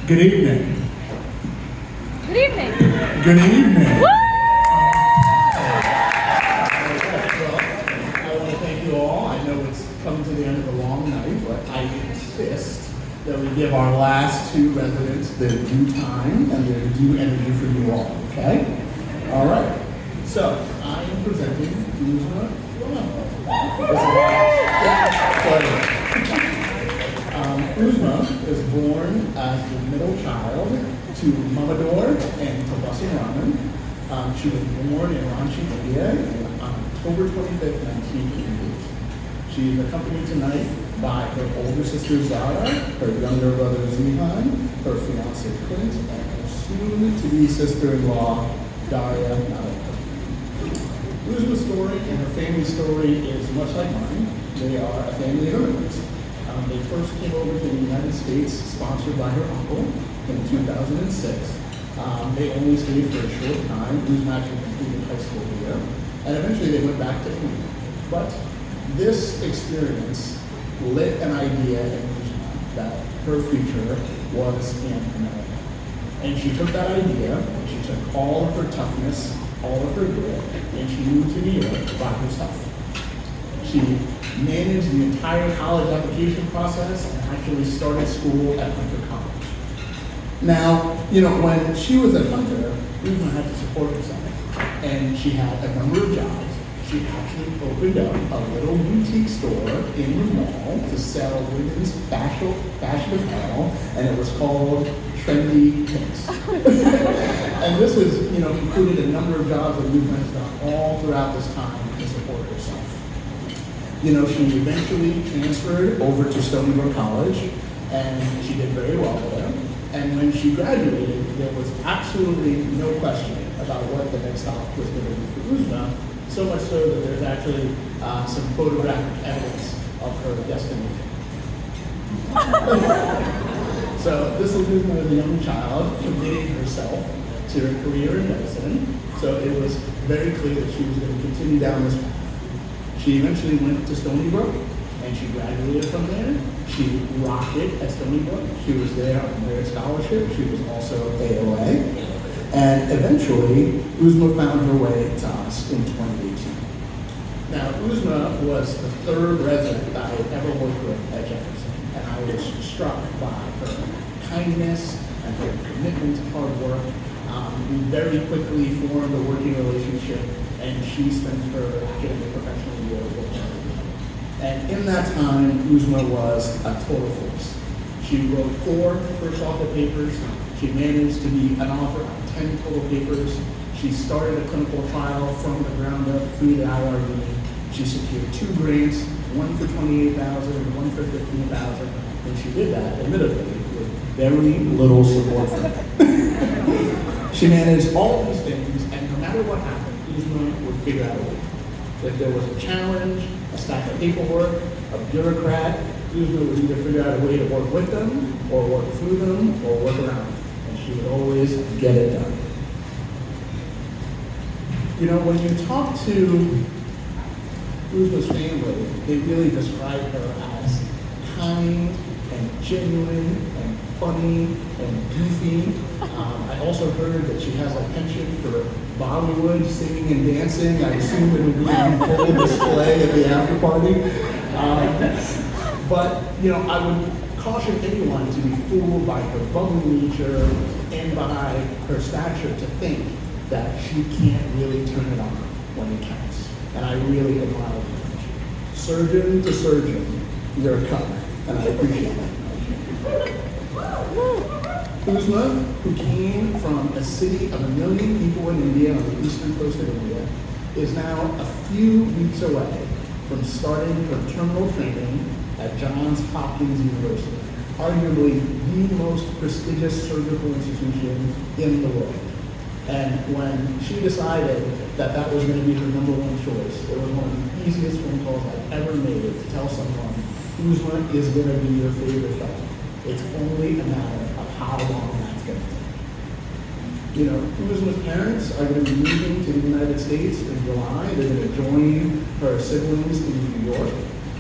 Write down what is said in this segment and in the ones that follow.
Good evening. Good evening. Good evening. Woo! Well, I want to thank you all. I know it's coming to the end of a long night, but I insist that we give our last two residents their due time and their due energy for you all, okay? All right. So, I am presenting Uzma. Uzma is born as the middle child to Mamador and to Rahman. She was born in Ranchi, India on October 25th, 1988. She is accompanied tonight by her older sister Zara, her younger brother Zihan, her fiance Clint, and her soon-to-be sister-in-law Daria. Uzma's story and her family story is much like mine. They are a family of immigrants. They first came over to the United States, sponsored by her uncle in 2006. They only stayed for a short time. Uzma actually completed high school here, and eventually they went back to India. But this experience lit an idea in Uzma that her future was in America. And she took that idea, and she took all of her toughness, all of her grit, and she moved to New York by herself. She managed the entire college application process and actually started school at Hunter College. Now, when she was at Hunter, Uzma had to support herself, and she had a number of jobs. She actually opened up a little boutique store in the mall to sell women's fashion apparel, and it was called Trendy Pinks. And this was, included a number of jobs that Uzma has done all throughout this time to support herself. She eventually transferred over to Stony Brook College, and she did very well there. And when she graduated, there was absolutely no question about what the next stop was going to be for Uzma, so much so that there's actually some photographic evidence of her destination. So this was Uzma as a young child, committing herself to her career in medicine, so it was very clear that she was going to continue down this path. She eventually went to Stony Brook, and she graduated from there. She rocked it at Stony Brook. She was there on merit scholarship. She was also AOA. And eventually, Uzma found her way to us in 2018. Now, Uzma was the third resident that I had ever worked with at Jefferson, and I was struck by her kindness and her commitment to hard work. We very quickly formed a working relationship, and she spent her academic professional year with me. And in that time, Uzma was a total force. She wrote 4 first author papers. She managed to be an author on 10 total papers. She started a clinical trial from the ground up through the IRB. She secured 2 grants, one for $28,000 and one for $15,000. And she did that, admittedly, with very little support from me. She managed all of these things, and no matter what happened, Uzma would figure out a way. If there was a challenge, a stack of paperwork, a bureaucrat, Uzma would either figure out a way to work with them, or work through them, or work around them. And she would always get it done. When you talk to Uzma's family, they really describe her as kind and genuine and funny and goofy. I also heard that she has a penchant for Bollywood singing and dancing. I assume it would be on full display at the after party. But I would caution anyone to be fooled by her bubbly nature and by her stature to think that she can't really turn it on when it counts. And I really admire her. Surgeon to surgeon, you're a cover, and I appreciate that. Uzma, who came from a city of 1 million people in India on the eastern coast of India, is now a few weeks away from starting her terminal training at Johns Hopkins University, arguably the most prestigious surgical institution in the world. And when she decided that that was going to be her number one choice, it was one of the easiest phone calls I've ever made to tell someone, Uzma is going to be your favorite fellow. It's only a matter of how long that's going to take. Uzma's parents are going to be moving to the United States in July. They're going to join her siblings in New York.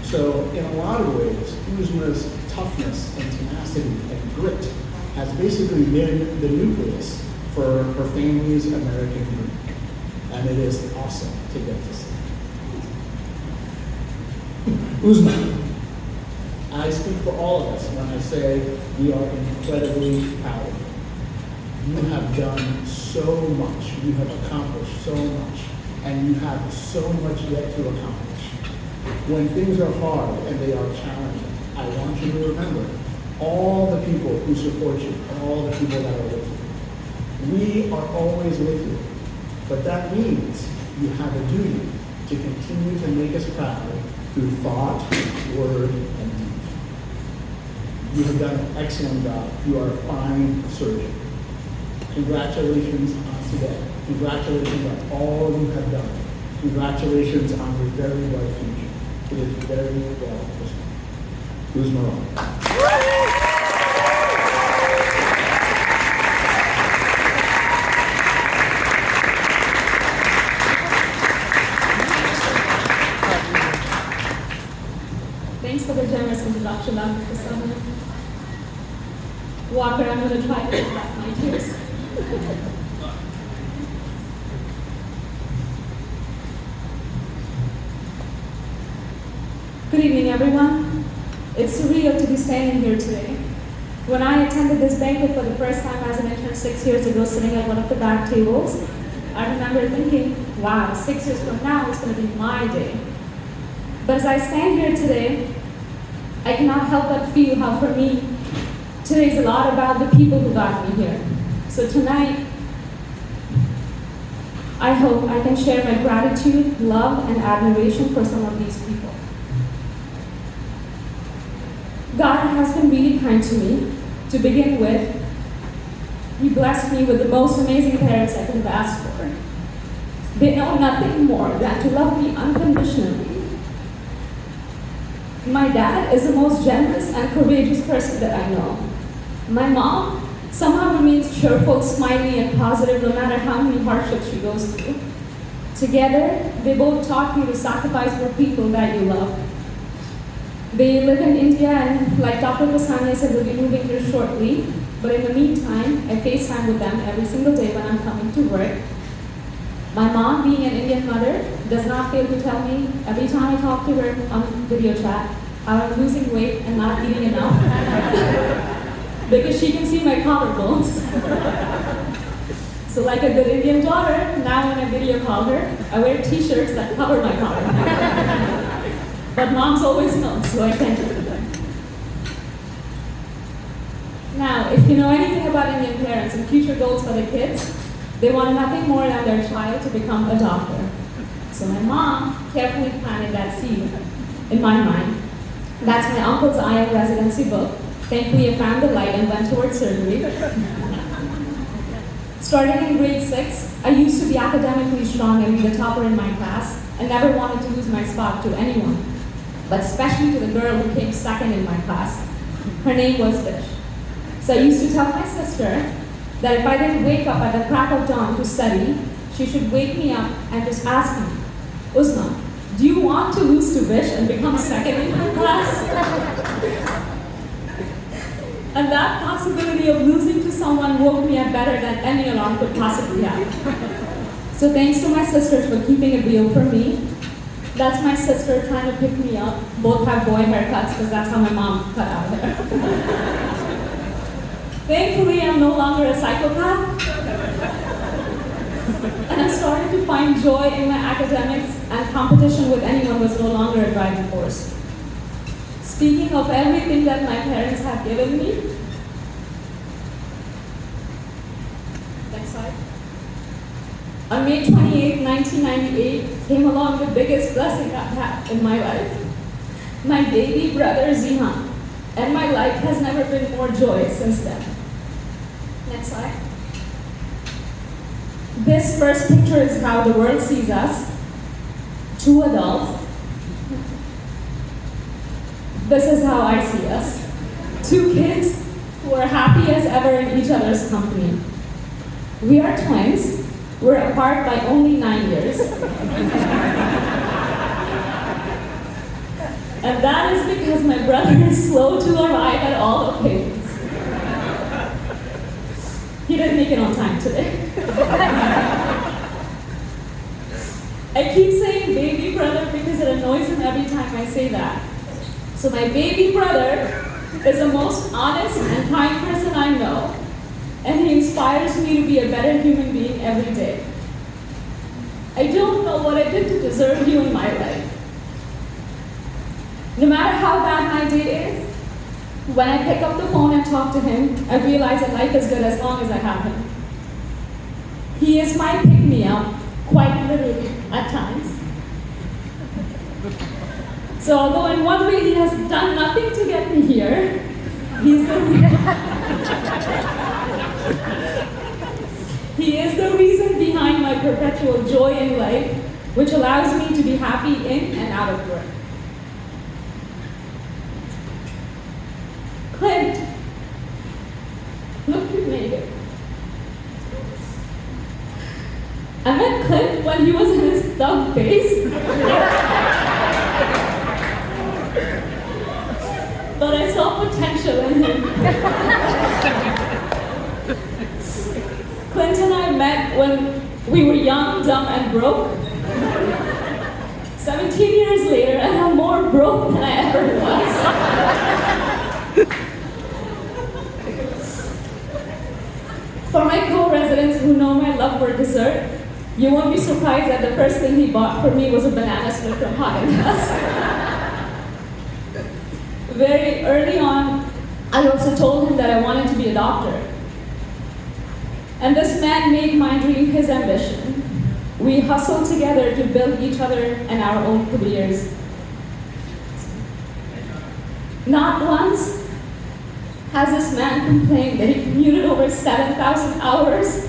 So in a lot of ways, Uzma's toughness and tenacity and grit has basically been the nucleus for her family's American dream. And it is awesome to get to see. Uzma, I speak for all of us when I say we are incredibly proud of you. You have done so much. You have accomplished so much. And you have so much yet to accomplish. When things are hard and they are challenging, I want you to remember all the people who support you, all the people that are with you. We are always with you. But that means you have a duty to continue to make us proud through thought, word, and deed. You have done an excellent job. You are a fine surgeon. Congratulations on today. Congratulations on all you have done. Congratulations on your very bright future. It is very well deserved. Uzma. Thanks for the generous introduction, Dr. Prasanna. Walker, I'm going to try to hold back my tears. Good evening, everyone. It's surreal to be standing here today. When I attended this banquet for the first time as an intern 6 years ago, sitting at one of the back tables, I remember thinking, wow, 6 years from now, it's going to be my day. But as I stand here today, I cannot help but feel how for me, today is a lot about the people who got me here. So tonight, I hope I can share my gratitude, love, and admiration for some of these people. God has been really kind to me. To begin with, He blessed me with the most amazing parents I could have asked for. They know nothing more than to love me unconditionally. My dad is the most generous and courageous person that I know. My mom somehow remains cheerful, smiley, and positive no matter how many hardships she goes through. Together, they both taught me to sacrifice for people that you love. They live in India, and like Dr. Prasanna said, they'll be moving here shortly. But in the meantime, I FaceTime with them every single day when I'm coming to work. My mom, being an Indian mother, does not fail to tell me every time I talk to her on video chat how I'm losing weight and not eating enough. Because she can see my collarbones. So like a good Indian daughter, now when I video call her, I wear t-shirts that cover my collar. But mom's always known, so I thank her for that. Now, if you know anything about Indian parents and future goals for the kids, they want nothing more than their child to become a doctor. So my mom carefully planted that seed in my mind. That's my uncle's Residency book. Thankfully, I found the light and went towards surgery. Starting in grade 6, I used to be academically strong and be the topper in my class, and never wanted to lose my spot to anyone, but especially to the girl who came second in my class. Her name was Vish. So I used to tell my sister that if I didn't wake up at the crack of dawn to study, she should wake me up and just ask me, Uzma, do you want to lose to Vish and become second in her class? And that possibility of losing to someone woke me up better than any alarm could possibly have. So thanks to my sisters for keeping it real for me. That's my sister trying to pick me up. Both have boy haircuts because that's how my mom cut out hair. Thankfully, I'm no longer a psychopath. And I'm starting to find joy in my academics, and competition with anyone was no longer a driving force. Speaking of everything that my parents have given me, next slide. On May 28, 1998, came along the biggest blessing I've had in my life. My baby brother, Zihan, and my life has never been more joyous since then. Next slide. This first picture is how the world sees us. 2 adults. This is how I see us. 2 kids who are happy as ever in each other's company. We are twins. We're apart by only 9 years. And that is because my brother is slow to arrive at all occasions. make it on time today. I keep saying baby brother because it annoys him every time I say that. So my baby brother is the most honest and kind person I know, and he inspires me to be a better human being every day. I don't know what I did to deserve you in my life. No matter how bad my day is, when I pick up the phone and talk to him, I realize that life is good as long as I have him. He is my pick-me-up, quite literally, at times. So although in one way he has done nothing to get me here, he is the reason behind my perpetual joy in life, which allows me to be happy in and out of work. Clint, look who made it. I met Clint when he was in his thug phase. But I saw potential in him. Clint and I met when we were young, dumb, and broke. 17 years later, and I'm more broke than I ever was. For my co-residents who know my love for dessert, you won't be surprised that the first thing he bought for me was a banana split from Haagen-Dazs. Very early on, I also told him that I wanted to be a doctor. And this man made my dream his ambition. We hustled together to build each other and our own careers. Not once has this man complained that he commuted over 7,000 hours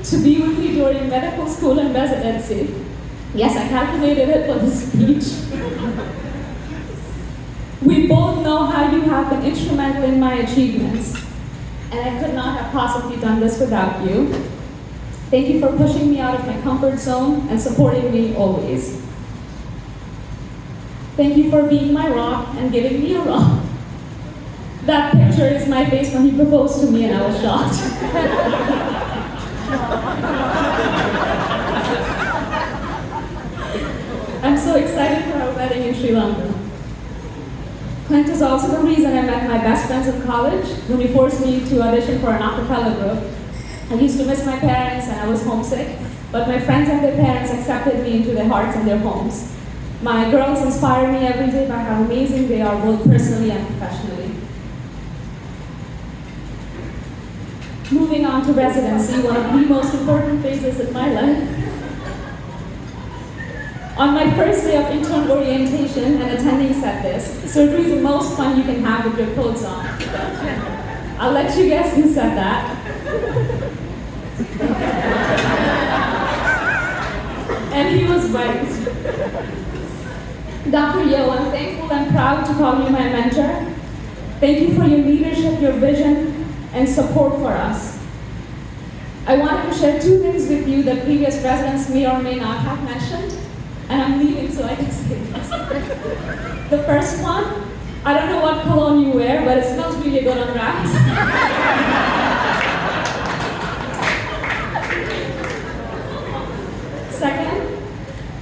to be with me during medical school and residency. Yes, I calculated it for this speech. We both know how you have been instrumental in my achievements, and I could not have possibly done this without you. Thank you for pushing me out of my comfort zone and supporting me always. Thank you for being my rock and giving me a rock. That picture is my face when he proposed to me and I was shocked. I'm so excited for our wedding in Sri Lanka. Clint is also the reason I met my best friends in college when he forced me to audition for an a cappella group. I used to miss my parents and I was homesick, but my friends and their parents accepted me into their hearts and their homes. My girls inspire me every day by how amazing they are both personally and professionally. Moving on to residency, one of the most important phases in my life. On my first day of intern orientation, an attending said this: "Surgery is the most fun you can have with your clothes on." I'll let you guess who said that. And he was right. Dr. Yo, I'm thankful and proud to call you my mentor. Thank you for your leadership, your vision, and support for us. I wanted to share two things with you that previous residents may or may not have mentioned, and I'm leaving so I can say this. The first one, I don't know what cologne you wear, but it smells really good on racks. Second,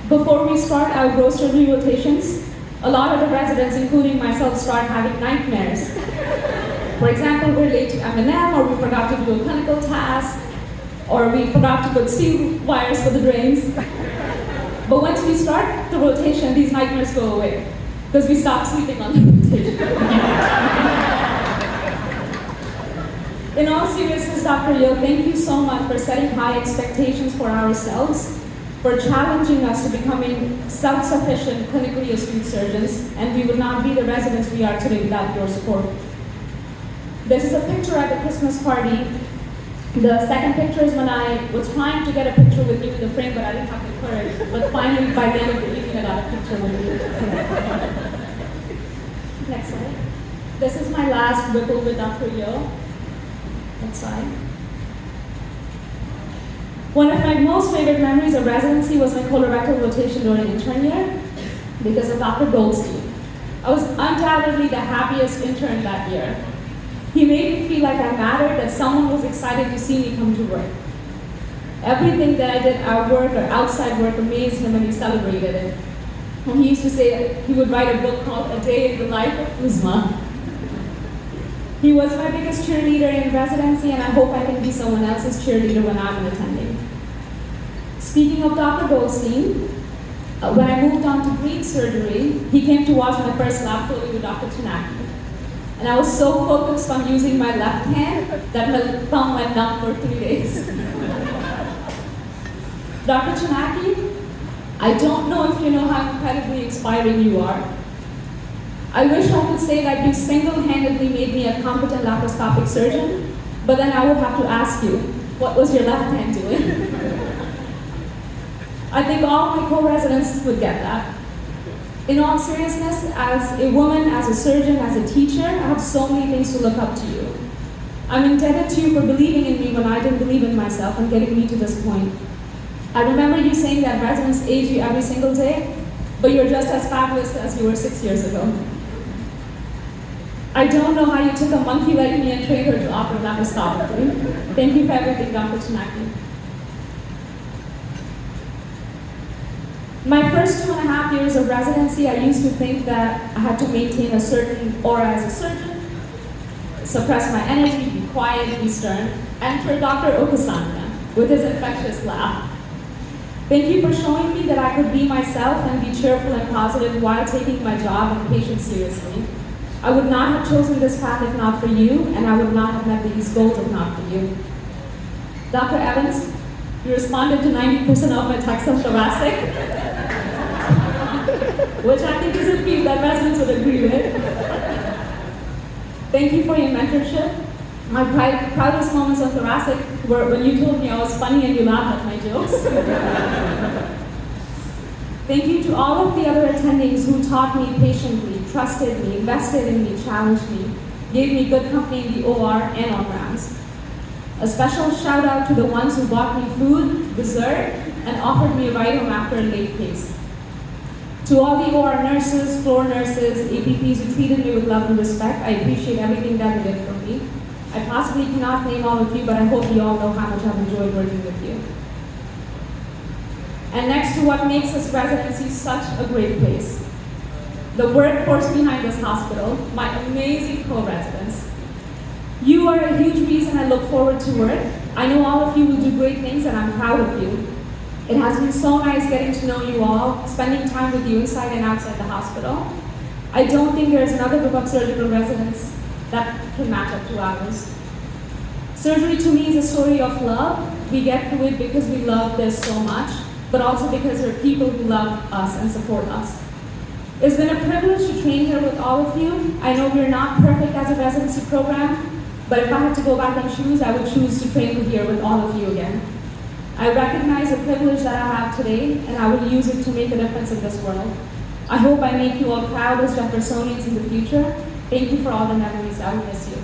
before we start our grocery rotations, a lot of the residents, including myself, start having nightmares. For example, we're late to M&M, or we forgot to do a clinical task, or we forgot to put steel wires for the drains. But once we start the rotation, these nightmares go away, because we stop sleeping on the rotation. In all seriousness, Dr. Yo, thank you so much for setting high expectations for ourselves, for challenging us to becoming self-sufficient, clinically astute surgeons, and we would not be the residents we are today without your support. This is a picture at the Christmas party. The second picture is when I was trying to get a picture with you in the frame, but I didn't have the courage. But finally, by the end of the evening, I got a picture with you. Next slide. This is my last Whipple with Dr. Yo. Next slide. One of my most favorite memories of residency was my colorectal rotation during intern year because of Dr. Goldstein. I was undoubtedly the happiest intern that year. He made me feel like I mattered, that someone was excited to see me come to work. Everything that I did at work or outside work amazed him and he celebrated it. And he used to say that he would write a book called A Day in the Life of Uzma. He was my biggest cheerleader in residency, and I hope I can be someone else's cheerleader when I'm attending. Speaking of Dr. Goldstein, when I moved on to breech surgery, he came to watch my first lab fully with Dr. Chinaki. And I was so focused on using my left hand that my thumb went numb for 3 days. Dr. Chinaki, I don't know if you know how incredibly inspiring you are. I wish I could say that you single-handedly made me a competent laparoscopic surgeon, but then I would have to ask you, what was your left hand doing? I think all my co-residents would get that. In all seriousness, as a woman, as a surgeon, as a teacher, I have so many things to look up to you. I'm indebted to you for believing in me when I didn't believe in myself and getting me to this point. I remember you saying that residents age you every single day, but you're just as fabulous as you were 6 years ago. I don't know how you took a monkey like me and trained her to operate laparoscopically. Thank you for everything, Dr. Chinaki. My first 2.5 years of residency, I used to think that I had to maintain a certain aura as a surgeon, suppress my energy, be quiet, be stern. Enter Dr. Okasanya with his infectious laugh. Thank you for showing me that I could be myself and be cheerful and positive while taking my job and patients seriously. I would not have chosen this path if not for you, and I would not have met these goals if not for you. Dr. Evans, you responded to 90% of my texts on thoracic, which I think is a feat that residents would agree with. Thank you for your mentorship. My proudest moments on thoracic were when you told me I was funny and you laughed at my jokes. Thank you to all of the other attendings who taught me patiently, trusted me, invested in me, challenged me, gave me good company in the OR and on rounds. A special shout out to the ones who bought me food, dessert, and offered me a ride home after a late case. To all the OR nurses, floor nurses, APPs who treated me with love and respect, I appreciate everything that you did for me. I possibly cannot name all of you, but I hope you all know how much I've enjoyed working with you. And next to what makes this residency such a great place, the workforce behind this hospital, my amazing co-residents. You are a huge reason I look forward to work. I know all of you will do great things and I'm proud of you. It has been so nice getting to know you all, spending time with you inside and outside the hospital. I don't think there's another group of surgical residents that can match up to ours. Surgery to me is a story of love. We get through it because we love this so much, but also because there are people who love us and support us. It's been a privilege to train here with all of you. I know we're not perfect as a residency program, but if I had to go back and choose, I would choose to train here with all of you again. I recognize the privilege that I have today, and I will use it to make a difference in this world. I hope I make you all proud as Jeffersonians in the future. Thank you for all the memories. I will miss you.